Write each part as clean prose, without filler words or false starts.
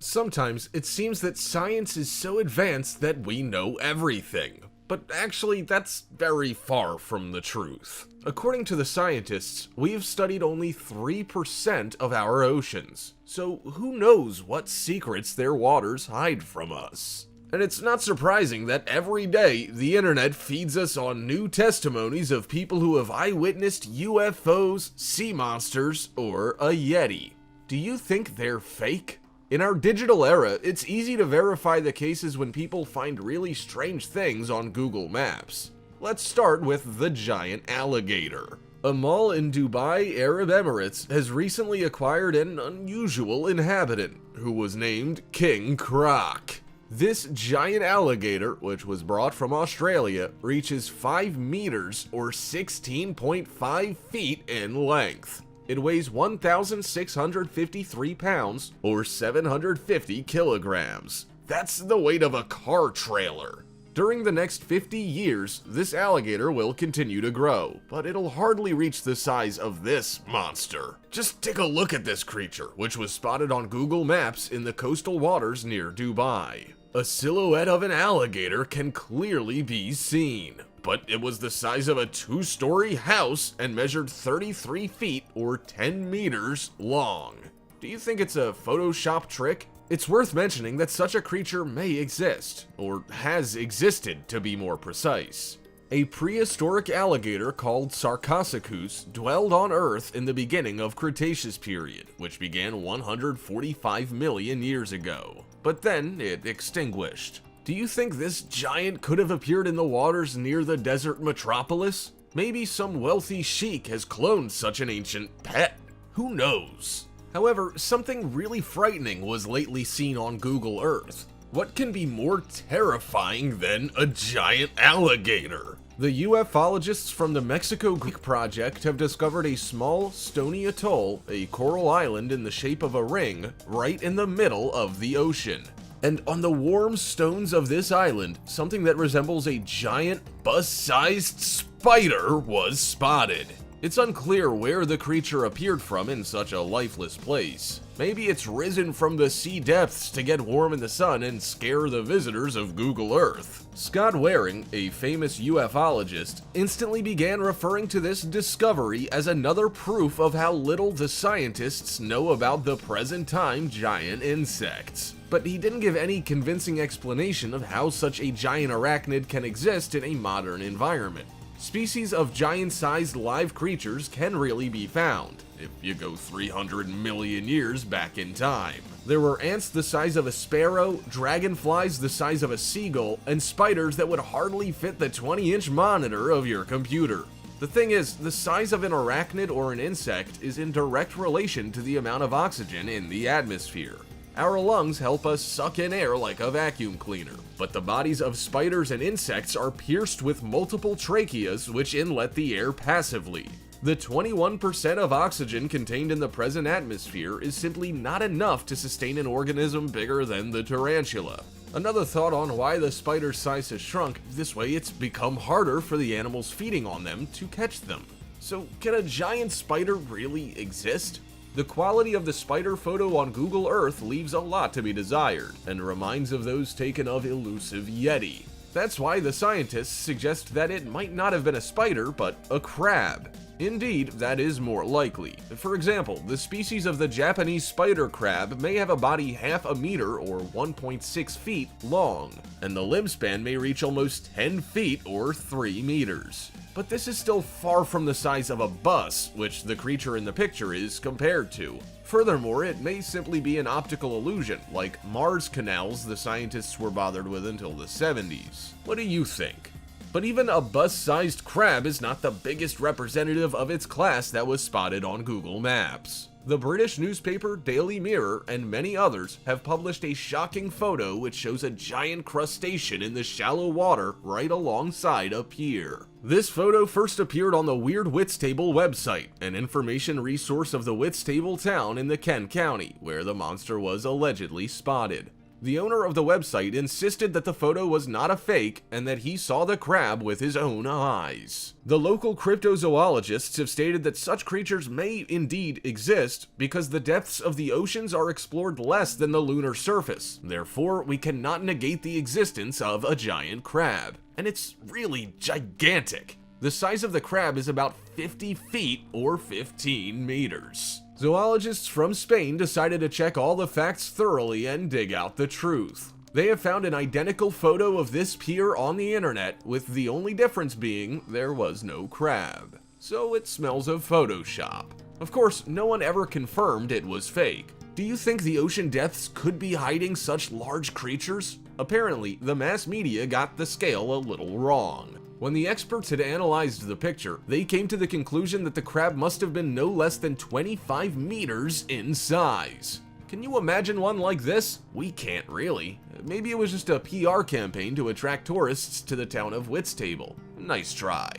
Sometimes it seems that science is so advanced that we know everything. But actually, that's very far from the truth. According to the scientists, we've studied only 3% of our oceans. So who knows what secrets their waters hide from us? And it's not surprising that every day the internet feeds us on new testimonies of people who have eyewitnessed UFOs, sea monsters, or a Yeti. Do you think they're fake? In our digital era, it's easy to verify the cases when people find really strange things on Google Maps. Let's start with the giant alligator. A mall in Dubai, Arab Emirates, has recently acquired an unusual inhabitant, who was named King Croc. This giant alligator, which was brought from Australia, reaches 5 meters or 16.5 feet in length. It weighs 1,653 pounds, or 750 kilograms. That's the weight of a car trailer. During the next 50 years, this alligator will continue to grow, but it'll hardly reach the size of this monster. Just take a look at this creature, which was spotted on Google Maps in the coastal waters near Dubai. A silhouette of an alligator can clearly be seen, but it was the size of a 2-story house and measured 33 feet or 10 meters long. Do you think it's a Photoshop trick? It's worth mentioning that such a creature may exist, or has existed to be more precise. A prehistoric alligator called Sarcosuchus dwelled on Earth in the beginning of Cretaceous period, which began 145 million years ago. But then it extinguished. Do you think this giant could have appeared in the waters near the desert metropolis? Maybe some wealthy sheik has cloned such an ancient pet. Who knows? However, something really frightening was lately seen on Google Earth. What can be more terrifying than a giant alligator? The ufologists from the Mexico Greek Project have discovered a small, stony atoll, a coral island in the shape of a ring, right in the middle of the ocean. And on the warm stones of this island, something that resembles a giant, bus-sized spider was spotted. It's unclear where the creature appeared from in such a lifeless place. Maybe it's risen from the sea depths to get warm in the sun and scare the visitors of Google Earth. Scott Waring, a famous ufologist, instantly began referring to this discovery as another proof of how little the scientists know about the present-time giant insects. But he didn't give any convincing explanation of how such a giant arachnid can exist in a modern environment. Species of giant-sized live creatures can really be found, if you go 300 million years back in time. There were ants the size of a sparrow, dragonflies the size of a seagull, and spiders that would hardly fit the 20-inch monitor of your computer. The thing is, the size of an arachnid or an insect is in direct relation to the amount of oxygen in the atmosphere. Our lungs help us suck in air like a vacuum cleaner, but the bodies of spiders and insects are pierced with multiple tracheas which inlet the air passively. The 21% of oxygen contained in the present atmosphere is simply not enough to sustain an organism bigger than the tarantula. Another thought on why the spider's size has shrunk, this way it's become harder for the animals feeding on them to catch them. So can a giant spider really exist? The quality of the spider photo on Google Earth leaves a lot to be desired, and reminds of those taken of elusive Yeti. That's why the scientists suggest that it might not have been a spider, but a crab. Indeed, that is more likely. For example, the species of the Japanese spider crab may have a body half a meter or 1.6 feet long, and the limb span may reach almost 10 feet or 3 meters. But this is still far from the size of a bus, which the creature in the picture is compared to. Furthermore, it may simply be an optical illusion, like Mars canals the scientists were bothered with until the 70s. What do you think? But even a bus-sized crab is not the biggest representative of its class that was spotted on Google Maps. The British newspaper Daily Mirror and many others have published a shocking photo which shows a giant crustacean in the shallow water right alongside a pier. This photo first appeared on the Weird Whitstable website, an information resource of the Whitstable town in the Kent County, where the monster was allegedly spotted. The owner of the website insisted that the photo was not a fake and that he saw the crab with his own eyes. The local cryptozoologists have stated that such creatures may indeed exist because the depths of the oceans are explored less than the lunar surface. Therefore, we cannot negate the existence of a giant crab. And it's really gigantic. The size of the crab is about 50 feet or 15 meters. Zoologists from Spain decided to check all the facts thoroughly and dig out the truth. They have found an identical photo of this pier on the internet, with the only difference being there was no crab. So it smells of Photoshop. Of course, no one ever confirmed it was fake. Do you think the ocean depths could be hiding such large creatures? Apparently, the mass media got the scale a little wrong. When the experts had analyzed the picture, they came to the conclusion that the crab must have been no less than 25 meters in size. Can you imagine one like this? We can't really. Maybe it was just a PR campaign to attract tourists to the town of Whitstable. Nice try.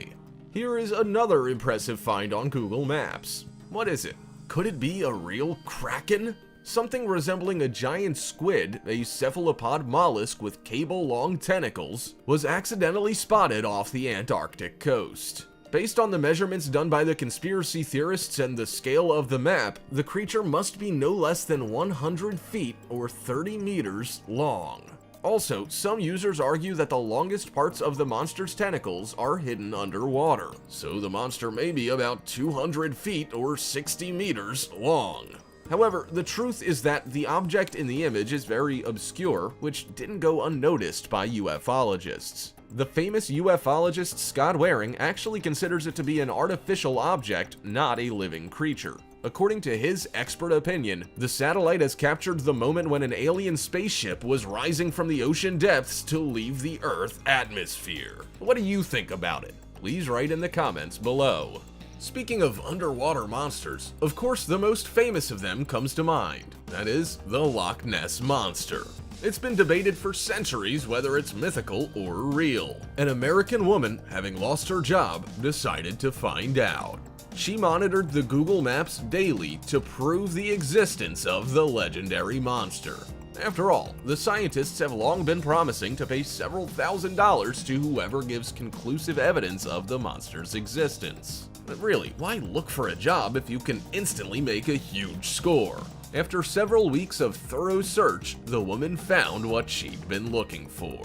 Here is another impressive find on Google Maps. What is it? Could it be a real kraken? Something resembling a giant squid, a cephalopod mollusk with cable-long tentacles, was accidentally spotted off the Antarctic coast. Based on the measurements done by the conspiracy theorists and the scale of the map, the creature must be no less than 100 feet or 30 meters long. Also, some users argue that the longest parts of the monster's tentacles are hidden underwater, so the monster may be about 200 feet or 60 meters long. However, the truth is that the object in the image is very obscure, which didn't go unnoticed by ufologists. The famous ufologist Scott Waring actually considers it to be an artificial object, not a living creature. According to his expert opinion, the satellite has captured the moment when an alien spaceship was rising from the ocean depths to leave the Earth atmosphere. What do you think about it? Please write in the comments below. Speaking of underwater monsters, of course the most famous of them comes to mind. That is, the Loch Ness Monster. It's been debated for centuries whether it's mythical or real. An American woman, having lost her job, decided to find out. She monitored the Google Maps daily to prove the existence of the legendary monster. After all, the scientists have long been promising to pay several $1,000s to whoever gives conclusive evidence of the monster's existence. But really, why look for a job if you can instantly make a huge score? After several weeks of thorough search, the woman found what she'd been looking for.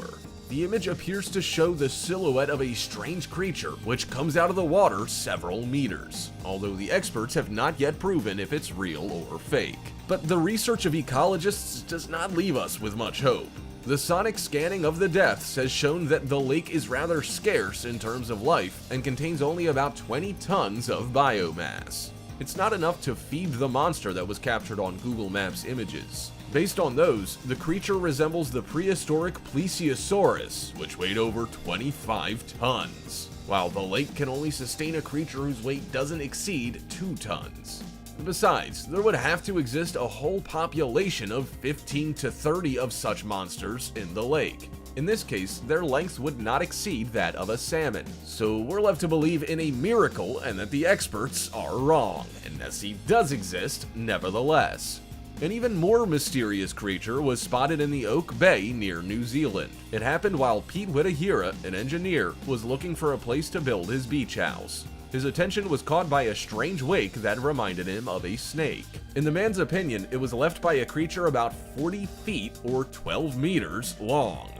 The image appears to show the silhouette of a strange creature which comes out of the water several meters, although the experts have not yet proven if it's real or fake. But the research of ecologists does not leave us with much hope. The sonic scanning of the depths has shown that the lake is rather scarce in terms of life and contains only about 20 tons of biomass. It's not enough to feed the monster that was captured on Google Maps images. Based on those, the creature resembles the prehistoric Plesiosaurus, which weighed over 25 tons, while the lake can only sustain a creature whose weight doesn't exceed 2 tons. Besides, there would have to exist a whole population of 15 to 30 of such monsters in the lake. In this case, their length would not exceed that of a salmon, so we're left to believe in a miracle and that the experts are wrong, and Nessie does exist nevertheless. An even more mysterious creature was spotted in the Oak Bay near New Zealand. It happened while Pete Witahira, an engineer, was looking for a place to build his beach house. His attention was caught by a strange wake that reminded him of a snake. In the man's opinion, it was left by a creature about 40 feet or 12 meters long.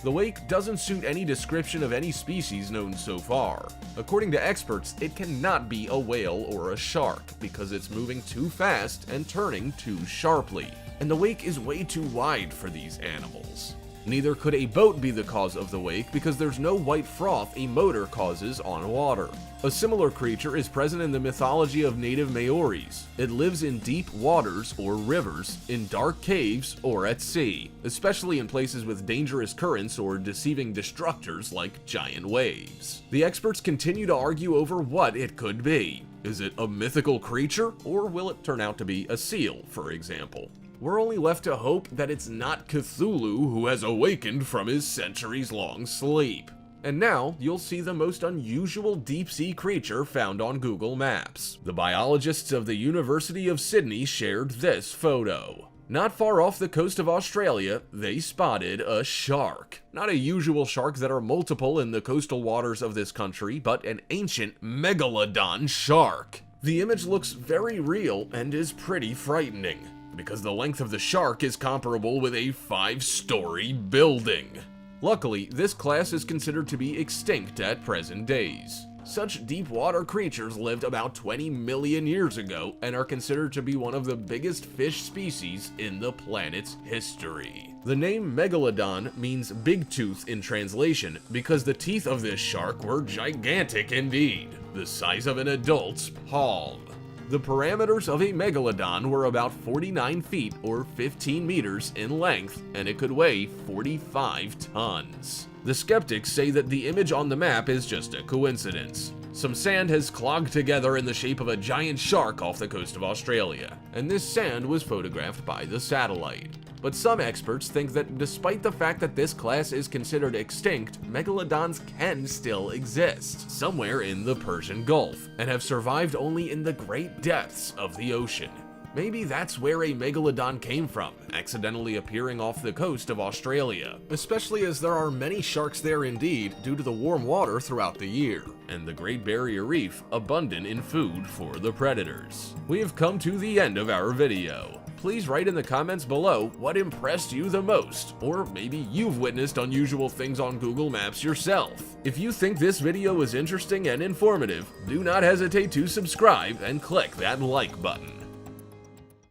The wake doesn't suit any description of any species known so far. According to experts, it cannot be a whale or a shark because it's moving too fast and turning too sharply, and the wake is way too wide for these animals. Neither could a boat be the cause of the wake because there's no white froth a motor causes on water. A similar creature is present in the mythology of native Maoris. It lives in deep waters or rivers, in dark caves, or at sea, especially in places with dangerous currents or deceiving destructors like giant waves. The experts continue to argue over what it could be. Is it a mythical creature, or will it turn out to be a seal, for example? We're only left to hope that it's not Cthulhu who has awakened from his centuries-long sleep. And now, you'll see the most unusual deep-sea creature found on Google Maps. The biologists of the University of Sydney shared this photo. Not far off the coast of Australia, they spotted a shark. Not a usual shark that are multiple in the coastal waters of this country, but an ancient megalodon shark. The image looks very real and is pretty frightening, because the length of the shark is comparable with a 5-story building. Luckily, this class is considered to be extinct at present days. Such deep water creatures lived about 20 million years ago and are considered to be one of the biggest fish species in the planet's history. The name Megalodon means big tooth in translation because the teeth of this shark were gigantic indeed, the size of an adult's palm. The parameters of a megalodon were about 49 feet or 15 meters in length, and it could weigh 45 tons. The skeptics say that the image on the map is just a coincidence. Some sand has clogged together in the shape of a giant shark off the coast of Australia, and this sand was photographed by the satellite. But some experts think that despite the fact that this class is considered extinct, megalodons can still exist somewhere in the Persian Gulf and have survived only in the great depths of the ocean. Maybe that's where a megalodon came from, accidentally appearing off the coast of Australia, especially as there are many sharks there indeed due to the warm water throughout the year, and the Great Barrier Reef abundant in food for the predators. We have come to the end of our video. Please write in the comments below what impressed you the most, or maybe you've witnessed unusual things on Google Maps yourself. If you think this video was interesting and informative, do not hesitate to subscribe and click that like button.